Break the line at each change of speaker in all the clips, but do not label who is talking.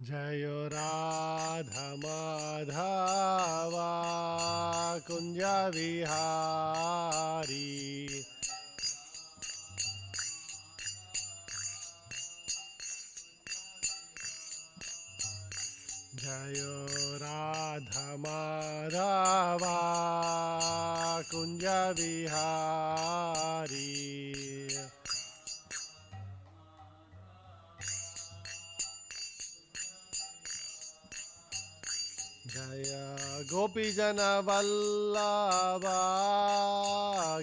जयो राधा माधवा कुंज विहारी जयो राधा माधवा कुंज विहारी जय गोपीजन वल्लभा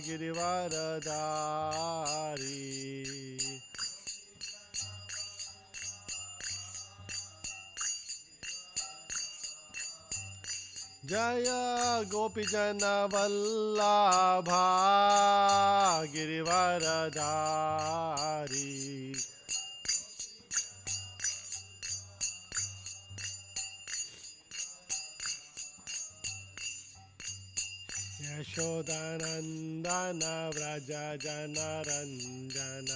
गिरिवरधारी जय गोपीजन वल्लभा गिरिवरधारी यशोदानंदन व्रज जनरंजन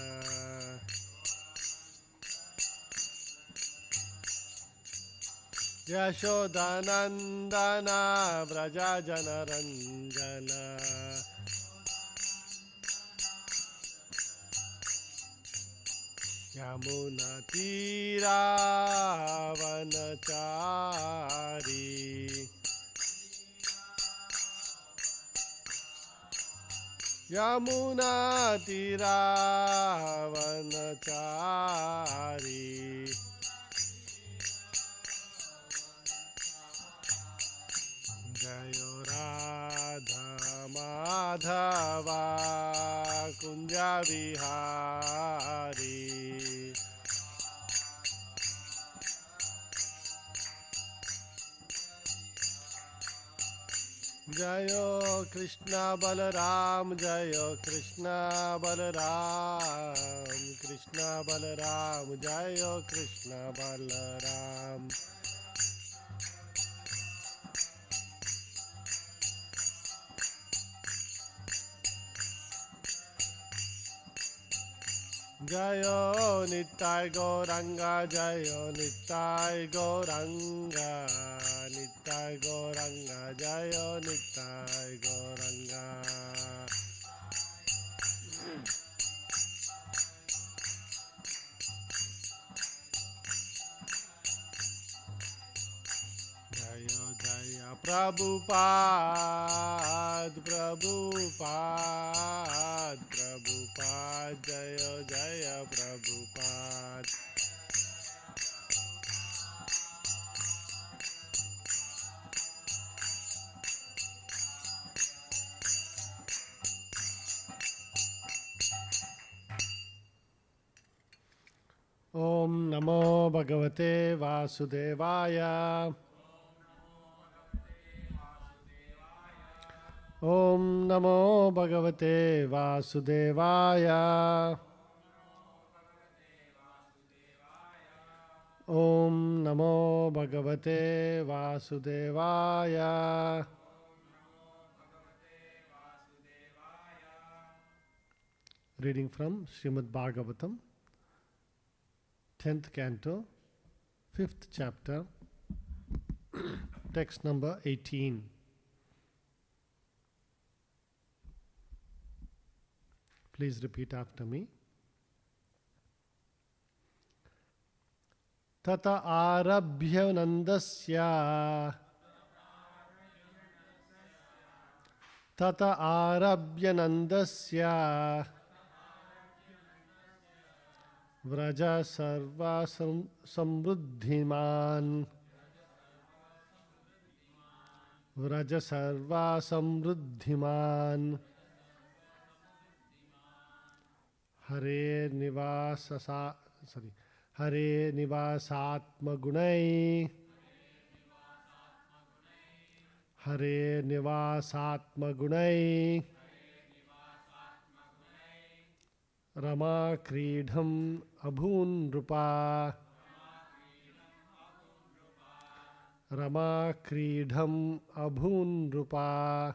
यशोदानंदन व्रज जनरंजन यमुना तीरावनचारी यमुना तीरावनचारी जयो राधा माधवा कुंज विहारी जयो कृष्ण बलराम जयो कृष्ण बलराम कृष्ण बलराम जयो कृष्ण बलराम जयो निताय गौरंगा जयो निताय गौरंगा निताय गौरंगा जयो निताय गौरंगा जयो जय प्रभुपाद प्रभुपाद प्रभुपाद जयो जय प्रभुपाद ओम नमो भगवते वासुदेवाय ओम नमो भगवते वासुदेवाय ओम नमो भगवते वासुदेवाय Reading from Srimad Bhagavatam, 10th canto, 5th chapter, text number 18. Please repeat after me. Tata arabhya nandasya Tata arabhya nandasya Vraja sarva samruddhiman Vraja sarva samruddhiman Hare nivasatma gunai Hare nivasatma gunai Rama kridham abhun rupa Rama kridham abhun rupa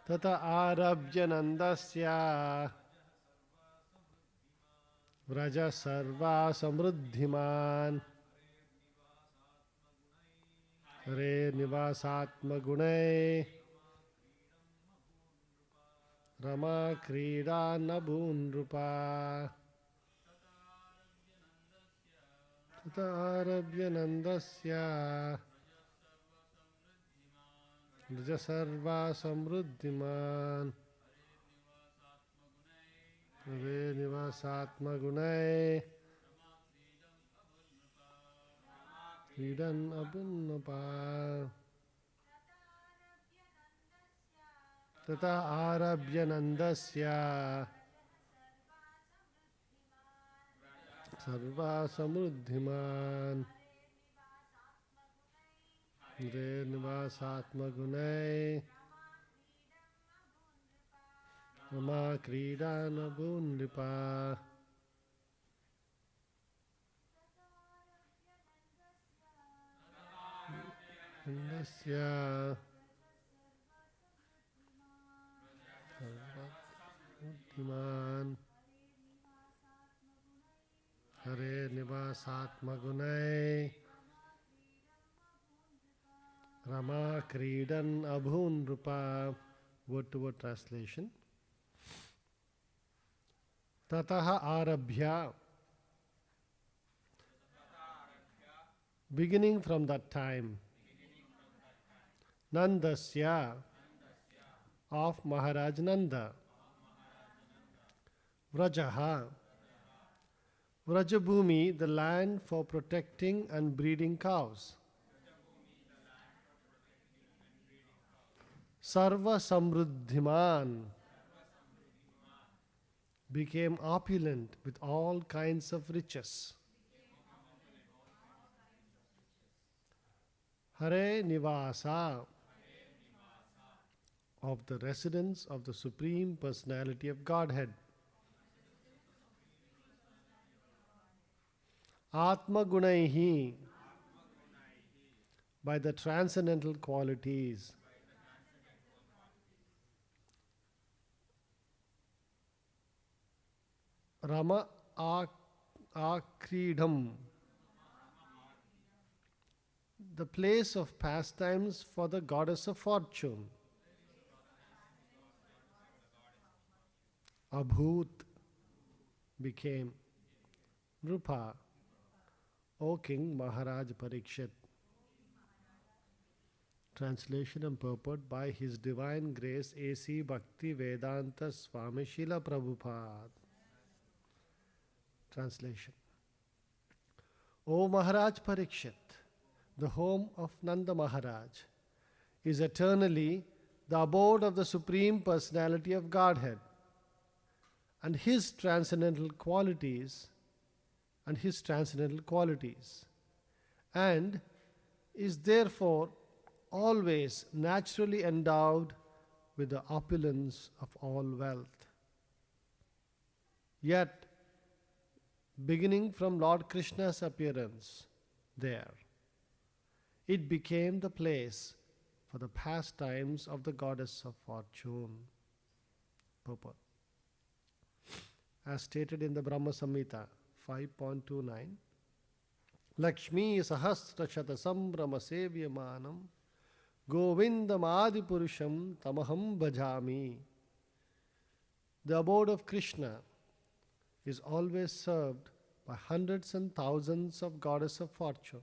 Tata arabhya nandasya Vraja sarva samruddhiman. Hare nivasatma gunai. Rama krida nabun rupa. Tata arabhya nandasya. Vraja sarva samruddhiman. Hare nivasatma gunai. Kridan abunapa. Tata arabhya nandasya. Sarva samruddhiman. Hare nivasatma gunai. Rama kridana bundripa. Nandasya. Sarva samruddhiman. Hare nivasatma gunai. Rama kridan abhunrupa. Word to word translation. Tataha arabhya. Beginning from that time. Nandasya. Of Maharaj Nanda. Vrajaha. Vrajabhumi, the land for protecting and breeding cows. Sarva Samruddhiman, became opulent with all kinds of riches. Hare Nivasa, of the residence of the Supreme Personality of Godhead. Atma Gunaihi, by the transcendental qualities. Rama Akridam, the place of pastimes for the goddess of fortune. Abhut, became. Rupa, O King Maharaj Parikshit. Translation and purport by His Divine Grace A.C. Bhakti Vedanta Swami Srila Prabhupada. Translation. O Maharaj Parikshit, the home of Nanda Maharaj, is eternally the abode of the Supreme Personality of Godhead, and His transcendental qualities, and is therefore always naturally endowed with the opulence of all wealth. Yet, beginning from Lord Krishna's appearance there, it became the place for the pastimes of the goddess of fortune. Purport. As stated in the Brahma Samhita 5.29, Lakshmi Sahasra Shata Sambrama Sevyamanam Govindam Adi Purusham Tamaham Bhajami. The abode of Krishna is always served by hundreds and thousands of goddess of fortune.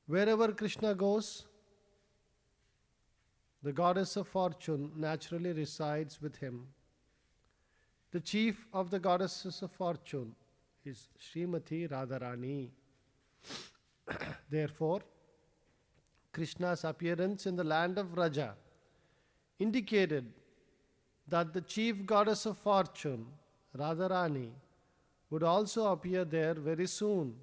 Wherever Krishna goes, the goddess of fortune naturally resides with him. The chief of the goddesses of fortune is Srimati Radharani. Therefore, Krishna's appearance in the land of Vraja indicated that the chief goddess of fortune, Radharani, would also appear there very soon.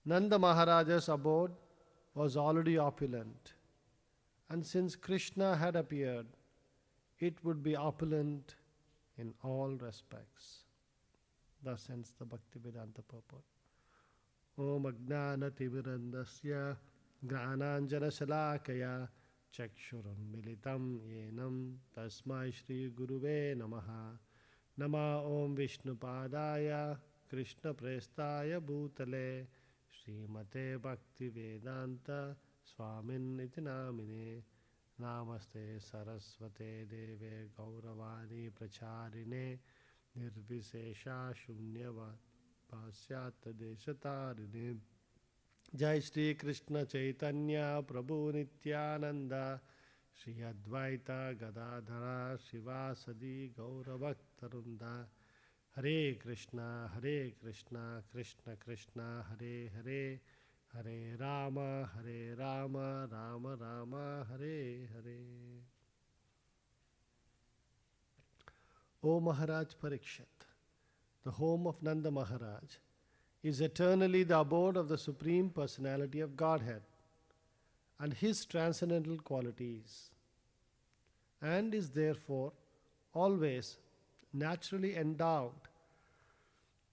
Nanda Maharaja's abode was already opulent, and since Krishna had appeared, it would be opulent in all respects. Thus ends the Bhaktivedanta purport. Om Ajnana Timirandasya Jnananjana Shalakaya Chakshuram Militam Yenam Tasmai Shri Guruve Namaha Nama Om Vishnupadaya Krishna Prestaya Bhutale Srimate Bhakti Vedanta Swamin iti namine Namaste Saraswate Deve Gauravani Pracharine Nirvisesha Shunyavad Pasyata Deshatarine Jai Shri Krishna Chaitanya Prabhu Nityananda Shri Advaita Gadadhara Shivasadi Gauravaktarunda Hare Krishna Krishna Krishna Hare Hare Hare Rama Rama Rama Hare Hare. O Maharaj Parikshit, the home of Nanda Maharaj is eternally the abode of the Supreme Personality of Godhead and His transcendental qualities, and is therefore always naturally endowed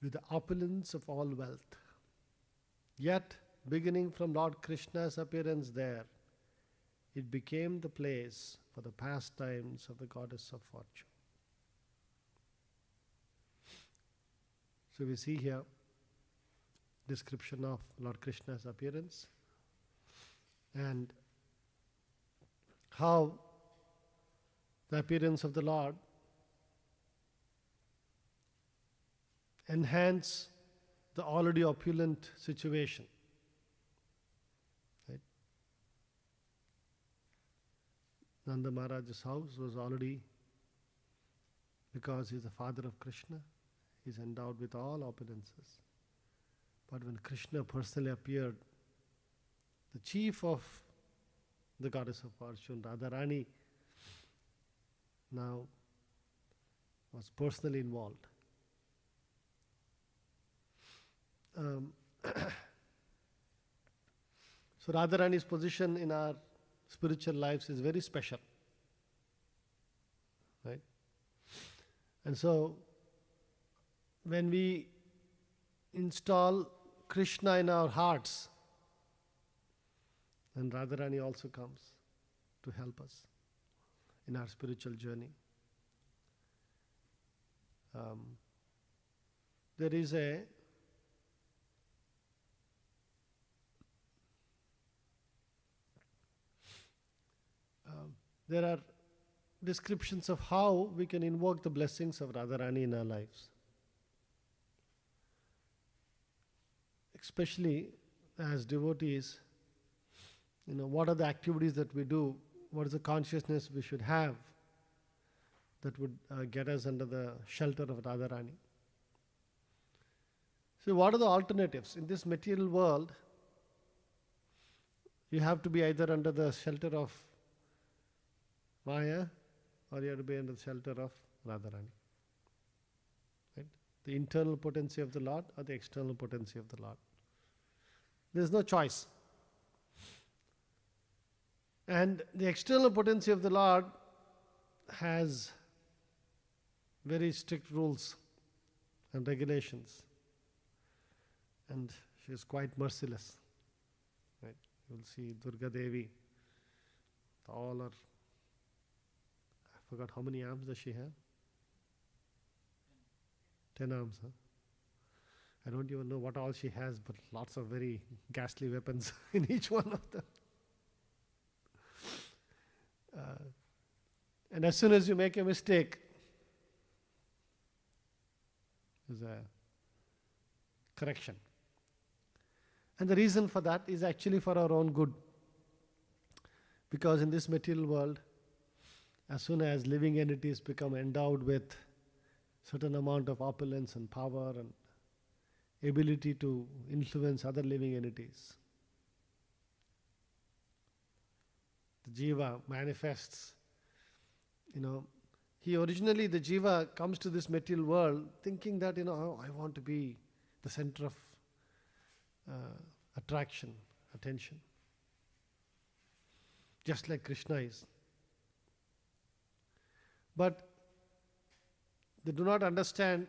with the opulence of all wealth. Yet, beginning from Lord Krishna's appearance there, it became the place for the pastimes of the goddess of fortune. So we see here description of Lord Krishna's appearance and how the appearance of the Lord enhance the already opulent situation. Right? Nanda Maharaj's house was already, because he is the father of Krishna, he is endowed with all opulences. But when Krishna personally appeared, the chief of the goddess of fortune, Radharani, now was personally involved. So Radharani's position in our spiritual lives is very special. Right? And so when we install Krishna in our hearts, then Radharani also comes to help us in our spiritual journey. There is there are descriptions of how we can invoke the blessings of Radharani in our lives. Especially as devotees, what are the activities that we do? What is the consciousness we should have that would get us under the shelter of Radharani? So what are the alternatives? In this material world, you have to be either under the shelter of Maya or you have to be under the shelter of Radharani. Right? The internal potency of the Lord or the external potency of the Lord. There is no choice. And the external potency of the Lord has very strict rules and regulations. And she is quite merciless. Right? You will see Durga Devi, all her, I forgot how many arms does she have? 10 arms, huh? I don't even know what all she has, but lots of very ghastly weapons in each one of them. And as soon as you make a mistake, there's a correction. And the reason for that is actually for our own good. Because in this material world, as soon as living entities become endowed with certain amount of opulence and power and ability to influence other living entities, the jiva manifests. The jiva comes to this material world thinking that, I want to be the center of attraction, attention. Just like Krishna is. But they do not understand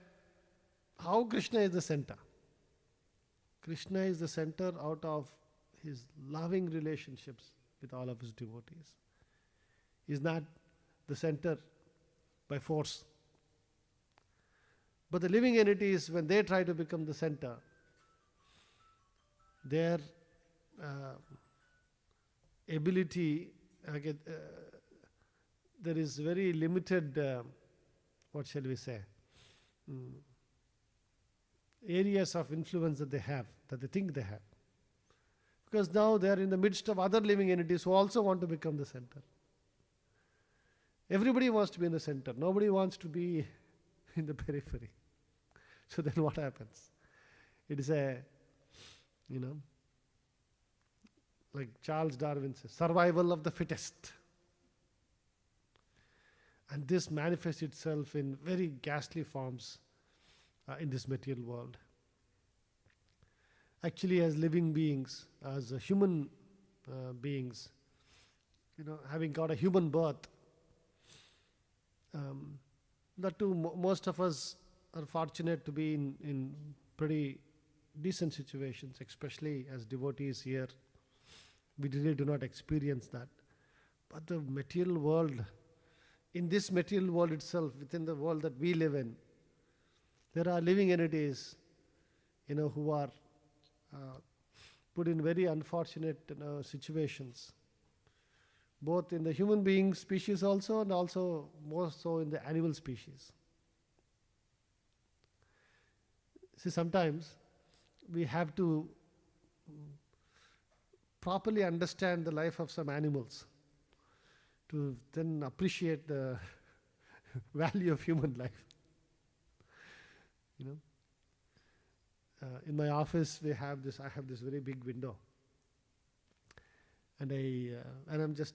how Krishna is the center. Krishna is the center out of his loving relationships with all of his devotees. He is not the center by force. But the living entities, when they try to become the center, their ability, there is very limited, what shall we say, areas of influence that they have, that they think they have. Because now they are in the midst of other living entities who also want to become the center. Everybody wants to be in the center. Nobody wants to be in the periphery. So then what happens? It is like Charles Darwin says, survival of the fittest. And this manifests itself in very ghastly forms in this material world. Actually, as living beings, as human beings, having got a human birth, that too, most of us are fortunate to be in pretty decent situations, especially as devotees here. We really do not experience that. But the material world, in this material world itself, within the world that we live in, there are living entities, who are put in very unfortunate situations, both in the human being species also, and also more so in the animal species. See, sometimes we have to properly understand the life of some animals to then appreciate the value of human life. In my office, I have this very big window, and I'm just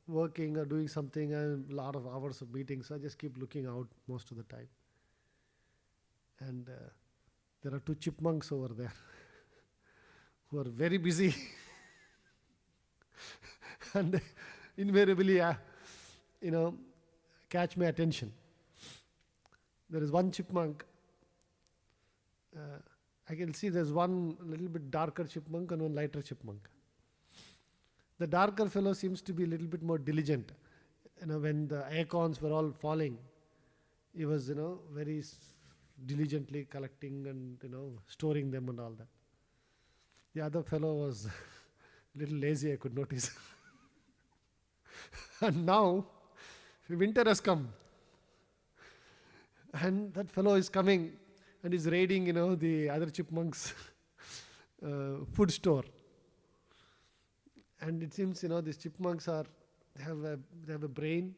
working or doing something, and a lot of hours of meetings, so I just keep looking out most of the time. And there are two chipmunks over there who are very busy and they invariably catch my attention. There is one chipmunk, I can see there's one little bit darker chipmunk and one lighter chipmunk. The darker fellow seems to be a little bit more diligent. When the acorns were all falling, he was very diligently collecting and storing them and all that. The other fellow was a little lazy, I could notice. And now winter has come, and that fellow is coming and is raiding the other chipmunks food store. And it seems these chipmunks they have a brain,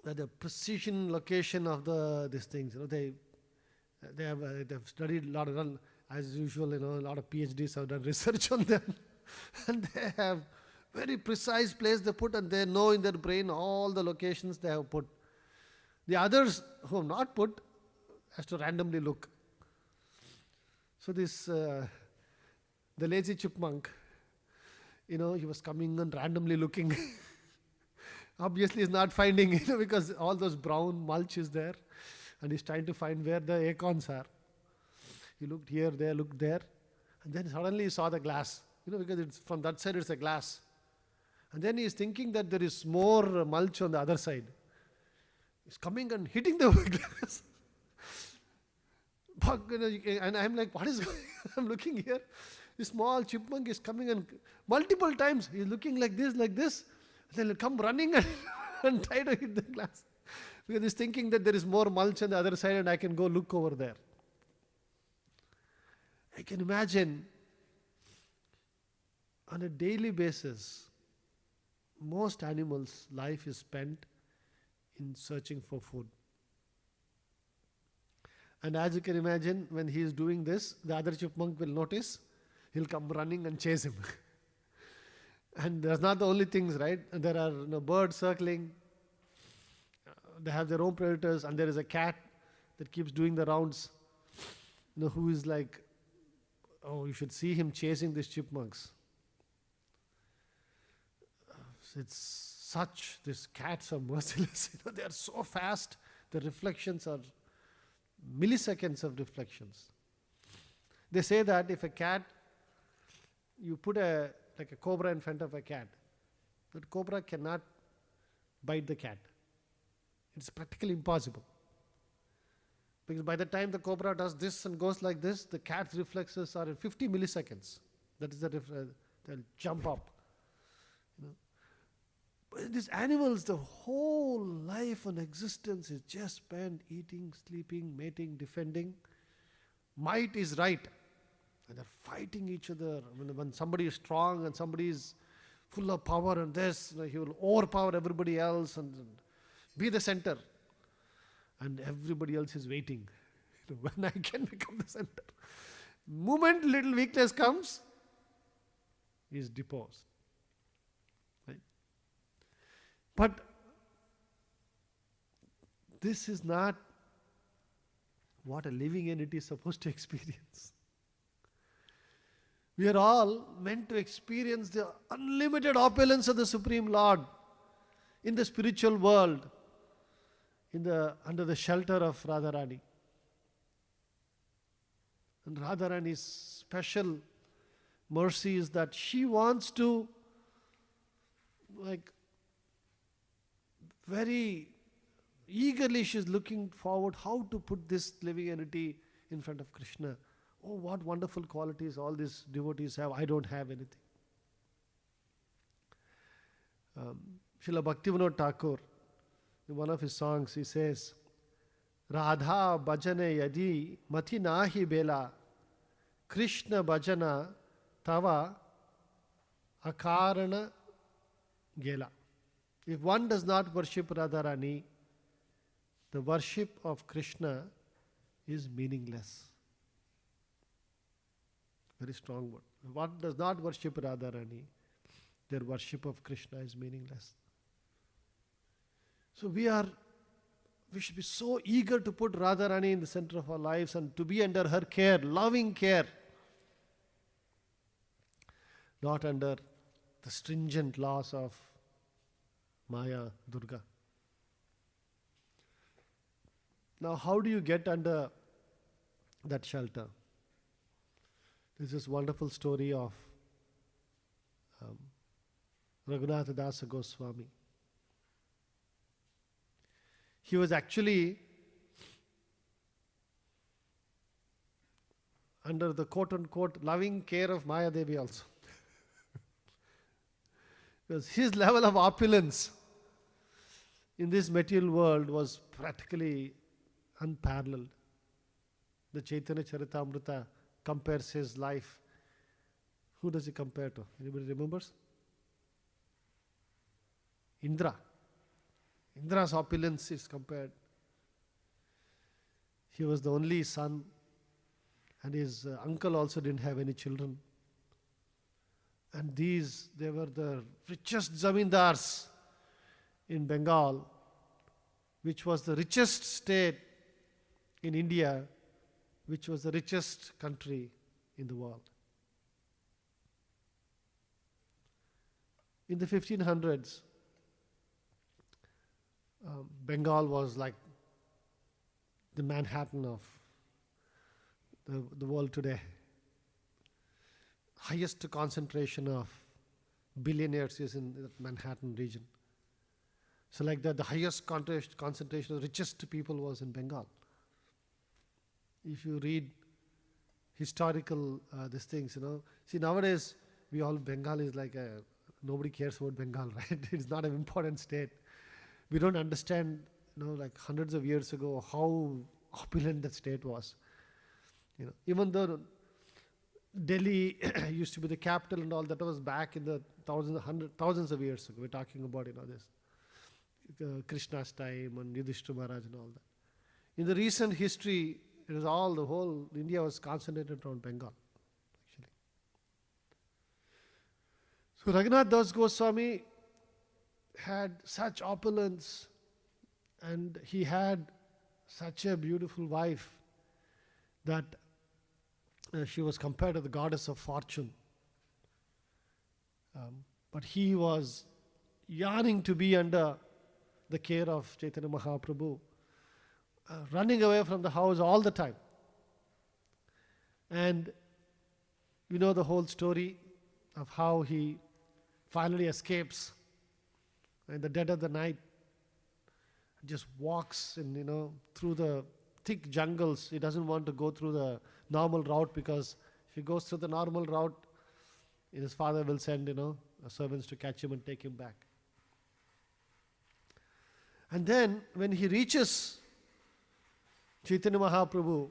that the precision location of these things, they have studied a lot of, as usual, a lot of PhDs have done research on them, and they have very precise place they put, and they know in their brain all the locations they have put. The others who have not put has to randomly look. So this the lazy chipmunk, he was coming and randomly looking. Obviously, he's not finding, because all those brown mulch is there, and he's trying to find where the acorns are. He looked here, there, looked there, and then suddenly he saw the glass, because it's from that side it's a glass. And then he's thinking that there is more mulch on the other side. He's coming and hitting the glass. And I'm like, what is going on? I'm looking here. This small chipmunk is coming, and multiple times he's looking like this, then he'll come running and try to hit the glass. Because he's thinking that there is more mulch on the other side and I can go look over there. I can imagine on a daily basis, most animals' life is spent in searching for food. And as you can imagine, when he is doing this, the other chipmunk will notice, he'll come running and chase him. And that's not the only things, right? There are birds circling. They have their own predators, and there is a cat that keeps doing the rounds, who is like, oh, you should see him chasing these chipmunks. These cats are merciless. They are so fast. The reflections are milliseconds of reflections. They say that if a cat, you put a cobra in front of a cat, that cobra cannot bite the cat. It's practically impossible. Because by the time the cobra does this and goes like this, the cat's reflexes are in 50 milliseconds. That is they'll jump up. You know. But these animals, the whole life and existence is just spent eating, sleeping, mating, defending. Might is right. And they're fighting each other. When somebody is strong and somebody is full of power and this, he will overpower everybody else and be the center. And everybody else is waiting. When I can become the center. Moment little weakness comes, he is deposed. Right? But this is not what a living entity is supposed to experience. We are all meant to experience the unlimited opulence of the Supreme Lord in the spiritual world, under the shelter of Radharani. And Radharani's special mercy is that she wants to, very eagerly she's looking forward how to put this living entity in front of Krishna. Oh, what wonderful qualities all these devotees have. I don't have anything. Srila Bhaktivinoda Thakur, in one of his songs, he says, Radha bhajane yadi mati nahi bela, Krishna bhajana tava akarana gela. If one does not worship Radharani, the worship of Krishna is meaningless. Very strong word. If one does not worship Radharani, their worship of Krishna is meaningless. So we should be so eager to put Radharani in the center of our lives and to be under her care, loving care. Not under the stringent laws of Maya, Durga. Now, how do you get under that shelter? This is wonderful story of Raghunatha Dasa Goswami. He was actually under the quote-unquote loving care of Maya Devi also. Because his level of opulence in this material world was practically unparalleled. The Chaitanya Charitamrita compares his life. Who does he compare to? Anybody remembers? Indra. Indra's opulence is compared. He was the only son, and his uncle also didn't have any children. And they were the richest zamindars in Bengal, which was the richest state in India, which was the richest country in the world. In the 1500s, Bengal was like the Manhattan of the world today. Highest concentration of billionaires is in the Manhattan region. So like that, the highest concentration of richest people was in Bengal. If you read historical these things, see nowadays Bengal is like nobody cares about Bengal, right? It's not an important state. We don't understand, like hundreds of years ago, how opulent that state was. Even though Delhi used to be the capital and all, that was back in the thousands of years ago. We're talking about this Krishna's time and Yudhishthira Maharaj and all that. In the recent history, it was the whole India was concentrated around Bengal, actually. So Raghunath Das Goswami had such opulence, and he had such a beautiful wife that she was compared to the goddess of fortune. But he was yearning to be under the care of Chaitanya Mahaprabhu, running away from the house all the time. And you know the whole story of how he finally escapes in the dead of the night, just walks through the thick jungles. He doesn't want to go through the normal route, because if he goes through the normal route, his father will send, servants to catch him and take him back. And then when he reaches Chaitanya Mahaprabhu,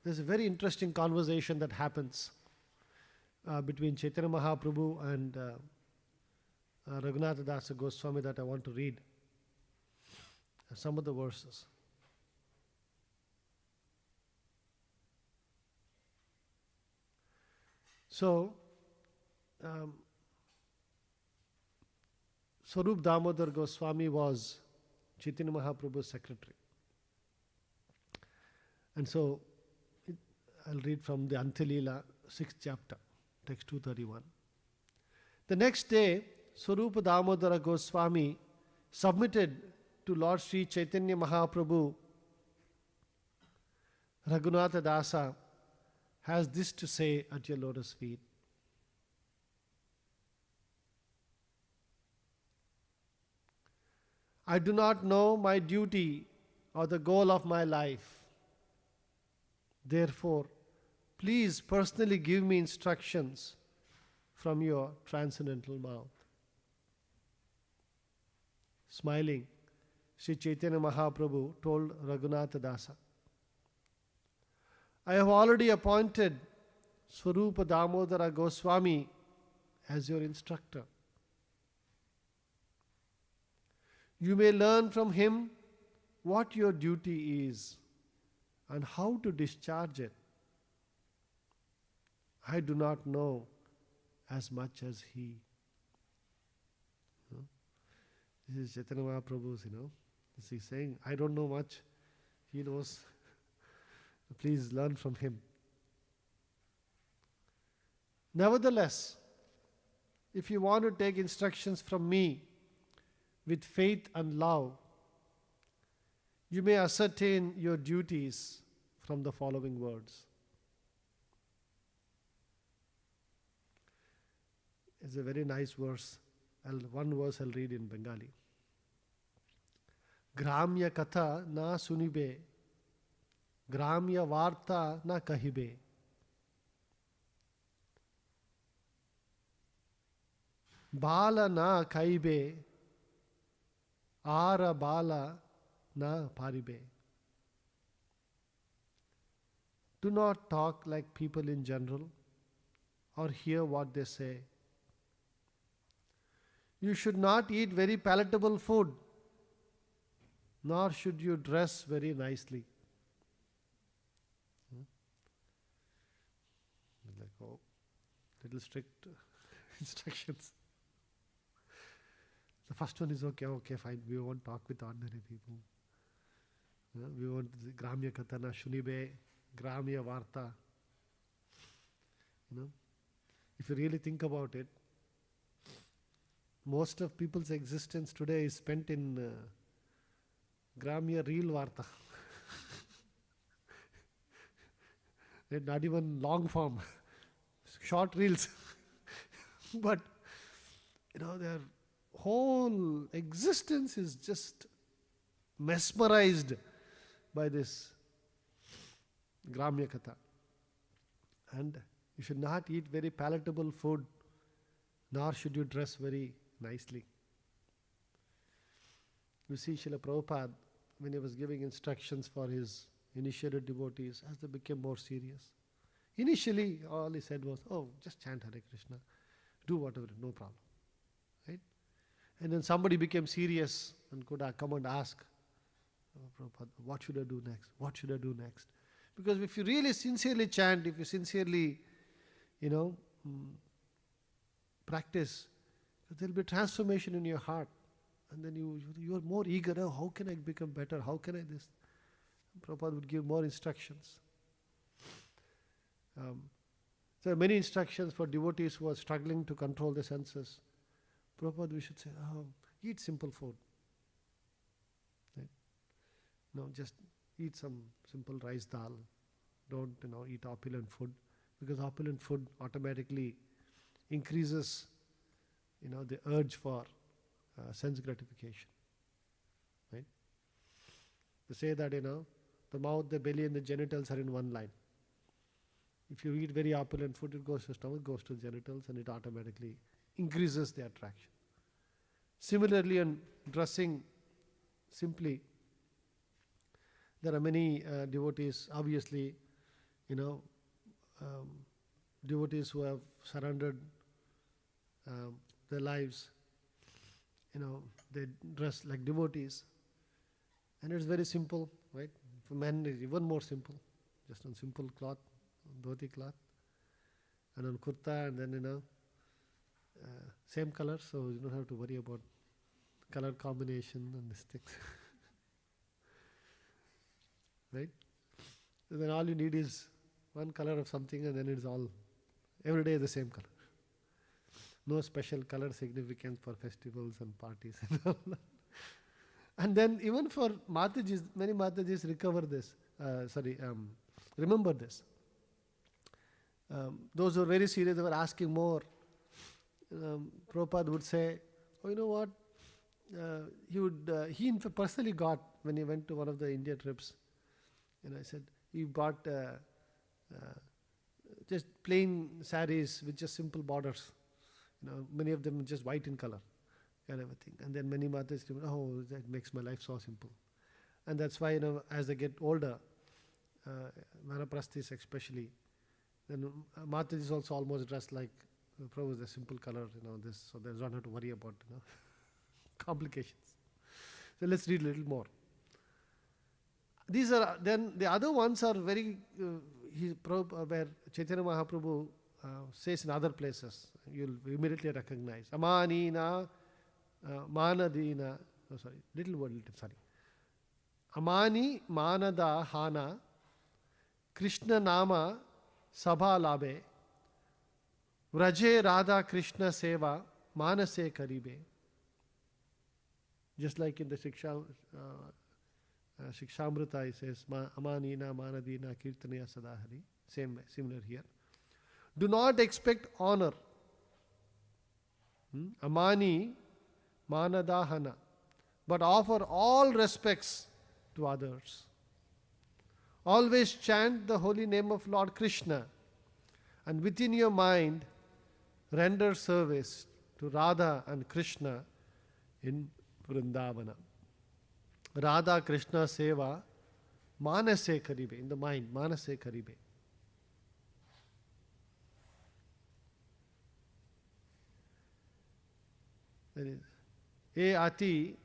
there's a very interesting conversation that happens between Chaitanya Mahaprabhu and Raghunatha Dasa Goswami that I want to read some of the verses. So, Swarup Damodar Goswami was Chaitanya Mahaprabhu's secretary. And so, I'll read from the Antilila, 6th chapter, text 231. The next day, Swarupa Damodara Goswami submitted to Lord Sri Chaitanya Mahaprabhu. Raghunatha Dasa has this to say at your lotus feet. I do not know my duty or the goal of my life. Therefore, please personally give me instructions from your transcendental mouth. Smiling, Sri Chaitanya Mahaprabhu told Raghunatha Dasa, I have already appointed Swarupa Damodara Goswami as your instructor. You may learn from him what your duty is and how to discharge it. I do not know as much as he. This is Chaitanya Mahaprabhu's, He's saying, I don't know much. He knows. Please learn from him. Nevertheless, if you want to take instructions from me with faith and love, you may ascertain your duties from the following words. It's a very nice verse. One verse I'll read in Bengali. Gramya katha na sunibe, Gramya varta na kahibe. Bala na kaibe, Ara bala na paribe. Do not talk like people in general or hear what they say. You should not eat very palatable food, nor should you dress very nicely. Like, oh, little strict instructions. The first one is okay, fine. We won't talk with ordinary people. We want Gramya Katana, Shunibe, Gramya Varta. If you really think about it, most of people's existence today is spent in Gramya Reel Varta. Not even long form, short reels. But, their whole existence is just mesmerized by this Gramya Katha. And you should not eat very palatable food, nor should you dress very nicely. You see, Srila Prabhupada, when he was giving instructions for his initiated devotees, as they became more serious, initially all he said was, just chant Hare Krishna, do whatever, no problem. Right? And then somebody became serious and could come and ask, Prabhupada, what should I do next? What should I do next? Because if you really sincerely chant, if you sincerely, practice, there will be transformation in your heart. And then you are more eager. How can I become better? How can I this? Prabhupada would give more instructions. There are many instructions for devotees who are struggling to control the senses. Prabhupada, we should say, eat simple food. Right? No, just eat some simple rice dal. Don't, eat opulent food, because opulent food automatically increases, the urge for sense gratification. Right? They say that, the The mouth, the belly, and the genitals are in one line. If you eat very opulent food, it goes to stomach, goes to genitals, and it automatically increases the attraction. Similarly, on dressing simply, there are many devotees, obviously, devotees who have surrendered their lives, they dress like devotees. And it's very simple, right? For men, it's even more simple. Just on simple cloth, dhoti cloth, and on kurta, and then, same color, so you don't have to worry about color combination and these things. Right? So then all you need is one color of something, and then it's all, every day the same color. No special color significance for festivals and parties and all that. And then even for Matajis, many Matajis remember this. Those who are very serious, they were asking more. Prabhupada would say, oh, you know what? He in fact personally got, when he went to one of the India trips, I said, he bought just plain saris with just simple borders. Many of them just white in color and everything. And then many mothers say, oh, that makes my life so simple. And that's why, as they get older, Vanaprasthis especially, then Mataji is also almost dressed like Prabhu, the simple color, this, so they don't have to worry about, complications. So let's read a little more. These are, then the other ones are very, where Chaitanya Mahaprabhu says in other places, you'll immediately recognize. Amanina, manadina, Amani, manada, hana, Krishna nama, sabha labe, Vraje Radha Krishna seva, manase karibe. Just like in the Shikshamrita, it says, Amanina, manadina, kirtanaya sadahari. Similar here. Do not expect honor. Amani, manadahana. But offer all respects to others. Always chant the holy name of Lord Krishna. And within your mind, render service to Radha and Krishna in Vrindavana. Radha Krishna seva, manase karibe. In the mind, manase karibe. That is, E ati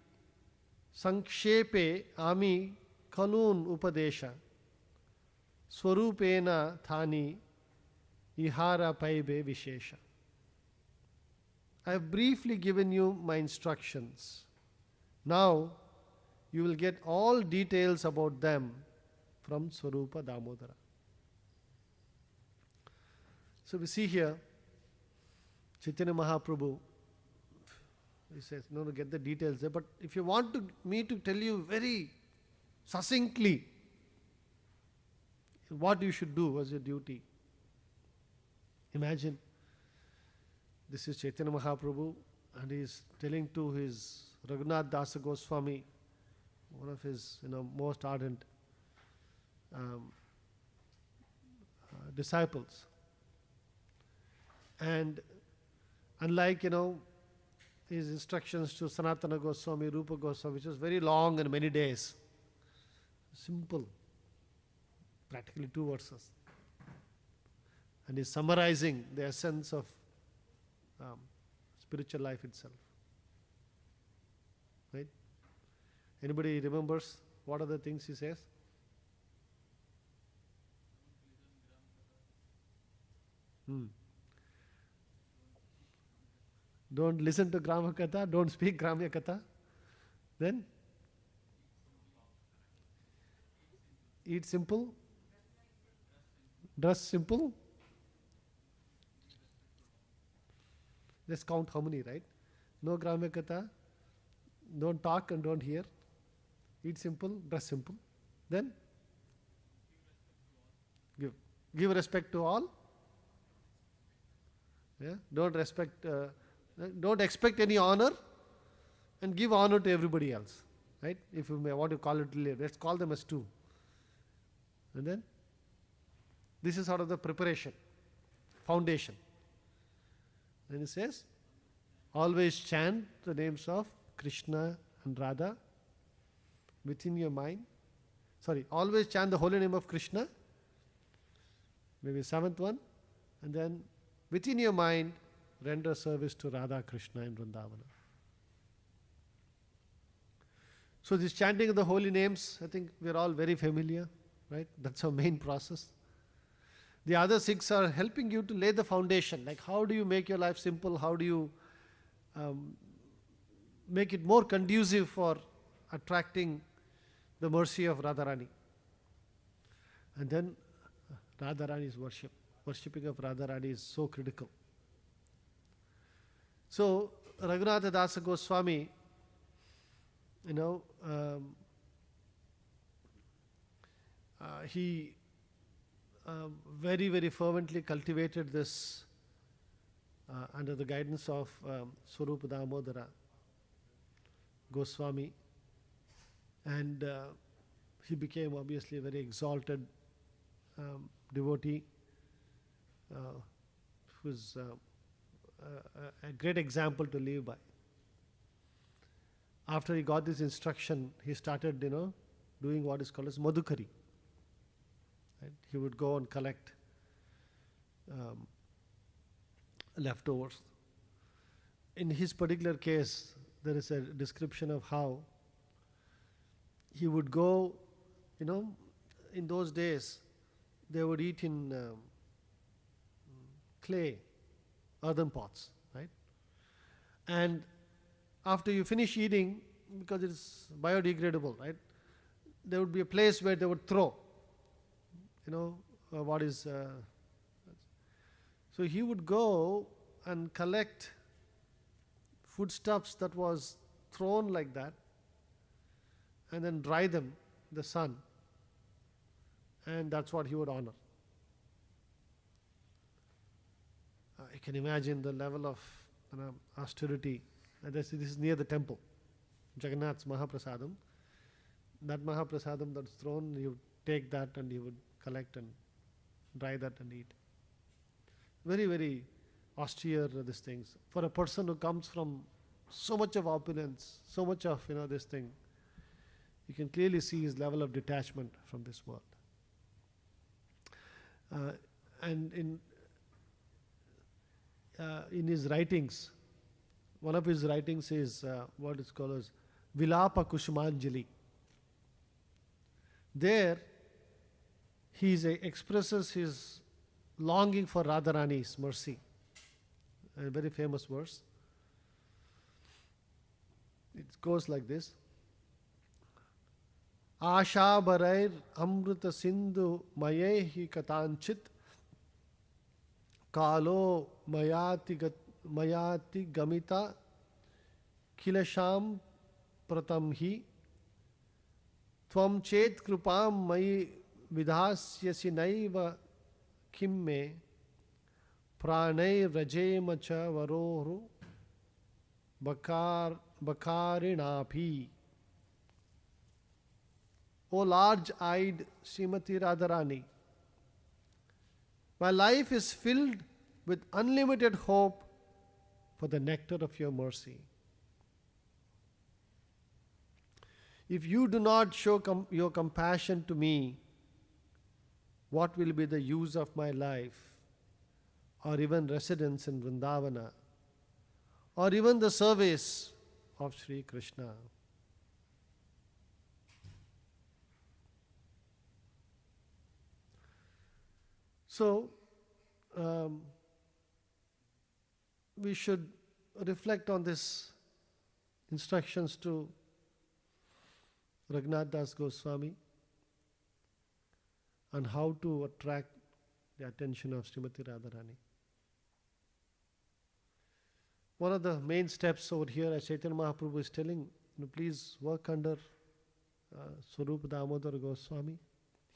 sankshepe ami kalun upadesha swarupena thani ihara paibe vishesha. I have briefly given you my instructions. Now you will get all details about them from Swarupa Damodara. So we see here Chaitanya Mahaprabhu, he says, no, get the details there. But if you want me to tell you very succinctly what you should do as your duty, imagine this is Chaitanya Mahaprabhu, and he is telling to his Raghunath Dasa Goswami, one of his most ardent disciples. And unlike his instructions to Sanatana Goswami, Rupa Goswami, which was very long and many days, simple, practically 2 verses, and he's summarizing the essence of spiritual life itself. Right? Anybody remembers what are the things he says? Don't listen to Grama Katha, don't speak Gramya Katha. Then? Eat simple. Dress simple. Let's count how many, right? No Gramya Katha. Don't talk and don't hear. Eat simple, dress simple. Then? Give respect to all. Yeah? Don't expect any honor, and give honor to everybody else. Right? If you may want to call it, let's call them as 2. And then, this is sort of the preparation, foundation. Then he says, always chant the names of Krishna and Radha within your mind. Sorry, always chant the holy name of Krishna, maybe seventh one, and then within your mind, render service to Radha Krishna in Vrindavana. So this chanting of the holy names, I think we're all very familiar, right? That's our main process. The other six are helping you to lay the foundation. Like, how do you make your life simple? How do you make it more conducive for attracting the mercy of Radharani? And then Radharani's worship. Worshipping of Radharani is so critical. So Raghunatha Dasa Goswami, he very, very fervently cultivated this under the guidance of Swarupa Damodara Goswami, and he became obviously a very exalted devotee who was a great example to live by. After he got this instruction, he started, doing what is called as Madhukari. Right? He would go and collect leftovers. In his particular case, there is a description of how he would go, in those days, they would eat in clay, earthen pots, right? And after you finish eating, because it's biodegradable, right? There would be a place where they would throw, what is. So he would go and collect foodstuffs that was thrown like that, and then dry them in the sun, and that's what he would honor. I can imagine the level of austerity. And this is near the temple, Jagannath's Mahaprasadam. That Mahaprasadam that's thrown, he would take that and he would collect and dry that and eat. Very, very austere, these things. For a person who comes from so much of opulence, so much of, this thing, you can clearly see his level of detachment from this world. And in his writings, one of his writings is what is called as Vilapa Kusumanjali. There, he expresses his longing for Radharani's mercy. A very famous verse. It goes like this. Asha barair amrita sindhu mayehi katanchit kalo mayati gamita kilasham pratamhi tvam chet krupam mai vidhasyasi naiva kimme pranay vrajema cha varoru bakarinapi. O large-eyed Srimati Radharani, my life is filled with unlimited hope for the nectar of your mercy. If you do not show your compassion to me, what will be the use of my life, or even residence in Vrindavana, or even the service of Sri Krishna? So, we should reflect on this instructions to Raghunath Das Goswami and how to attract the attention of Srimati Radharani. One of the main steps over here, as Chaitanya Mahaprabhu is telling, please work under Swarupa Damodar Goswami.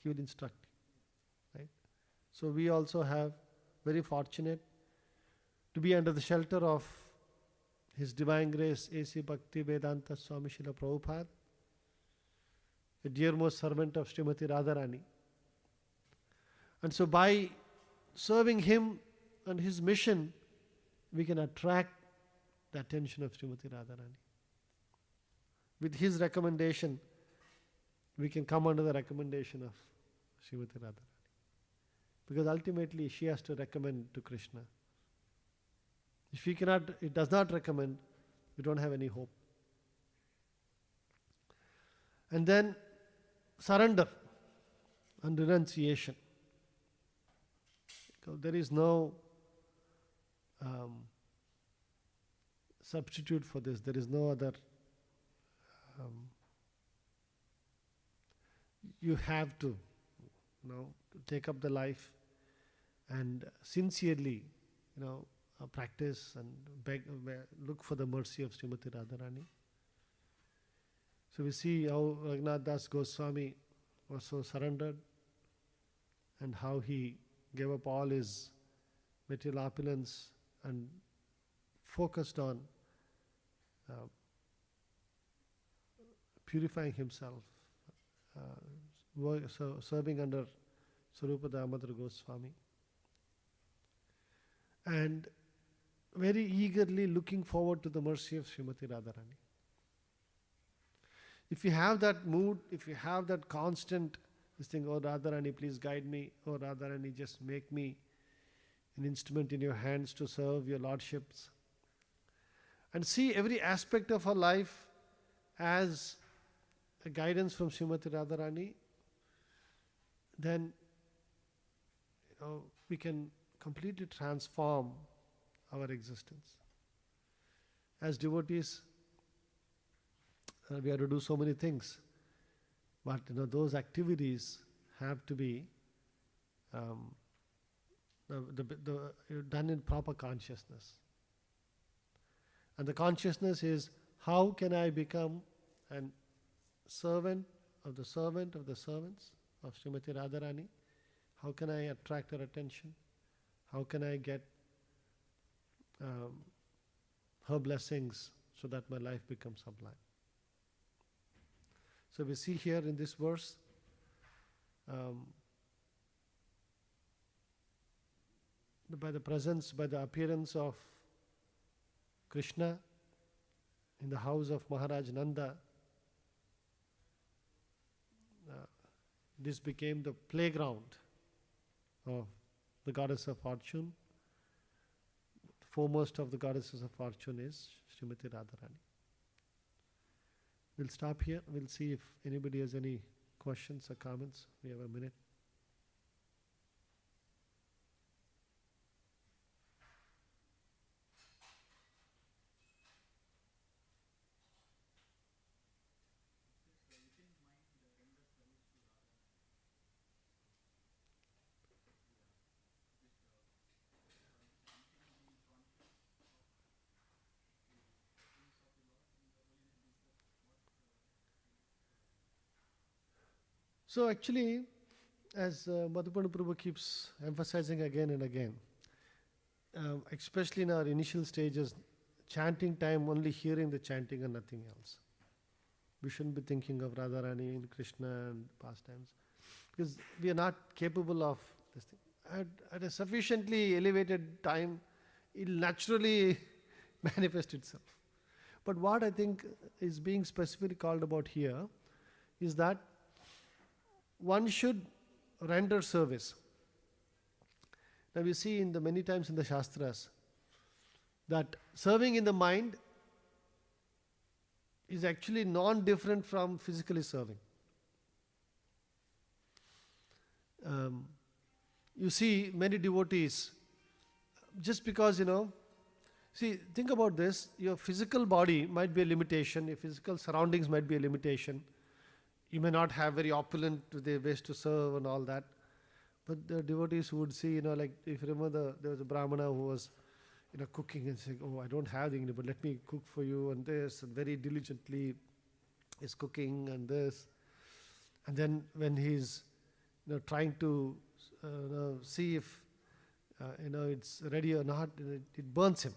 He will instruct you. Right? So we also have very fortunate to be under the shelter of His Divine Grace A.C. Bhakti Vedanta Swami Srila Prabhupada, the dearmost servant of Srimati Radharani. And so by serving him and his mission, we can attract the attention of Srimati Radharani. With his recommendation, we can come under the recommendation of Srimati Radharani. Because ultimately she has to recommend to Krishna. If it does not recommend, we don't have any hope. And then surrender and renunciation. So there is no substitute for this. There is no other. You have to, take up the life and sincerely, practice and look for the mercy of Srimati Radharani. So we see how Raghunath Das Goswami was so surrendered and how he gave up all his material opulence and focused on purifying himself, serving under Sarupa Damodar Goswami, and very eagerly looking forward to the mercy of Srimati Radharani. If you have that mood, if you have that constant this thing, oh Radharani, please guide me, oh Radharani, just make me an instrument in your hands to serve your lordships, and see every aspect of our life as a guidance from Srimati Radharani, then we can completely transform our existence. As devotees, we have to do so many things, but those activities have to be done in proper consciousness. And the consciousness is, how can I become an servant of the servant of the servants of Srimati Radharani? How can I attract her attention? How can I get her blessings so that my life becomes sublime? So we see here in this verse, by the appearance of Krishna in the house of Maharaj Nanda, this became the playground of the goddess of fortune. Foremost of the goddesses of fortune is Srimati Radharani. We'll stop here. We'll see if anybody has any questions or comments. We have a minute. So actually, as Madhupana Prabhu keeps emphasizing again and again, especially in our initial stages, chanting time, only hearing the chanting and nothing else. We shouldn't be thinking of Radharani and Krishna and pastimes, because we are not capable of this thing. At a sufficiently elevated time, it will naturally manifest itself. But what I think is being specifically called about here is that one should render service. Now we see many times in the Shastras that serving in the mind is actually non-different from physically serving. You see many devotees, just because, see, think about this, your physical body might be a limitation, your physical surroundings might be a limitation. You may not have very opulent ways to serve and all that. But the devotees who would see, like if you remember, there was a Brahmana who was, cooking and saying, oh, I don't have the ingredient, but let me cook for you and this, and very diligently is cooking and this. And then when he's, trying to see if, it's ready or not, it burns him.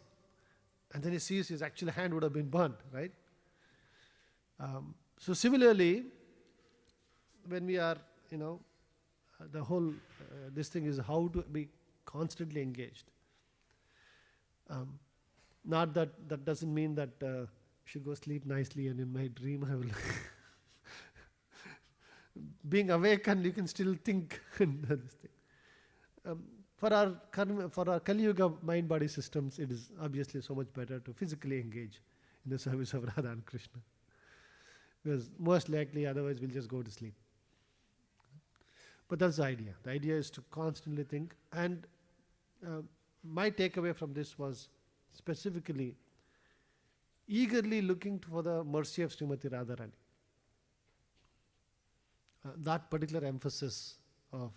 And then he sees his actual hand would have been burnt, right? So similarly, when we are, the whole this thing is how to be constantly engaged. Not that doesn't mean that you should go sleep nicely and in my dream I will being awake and you can still think this thing. For our Kali Yuga mind body systems, it is obviously so much better to physically engage in the service of Radha and Krishna, because most likely otherwise we'll just go to sleep. But that's the idea. The idea is to constantly think, and my takeaway from this was specifically eagerly looking for the mercy of Srimati Radharani. That particular emphasis of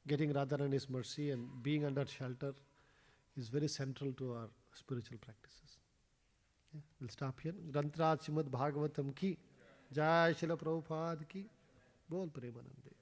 getting Radharani's mercy and being under shelter is very central to our spiritual practices. Yeah, we'll stop here. Grantraj Srimad Bhagavatam ki, Jai Srila Prabhupada ki, Bol Premanande.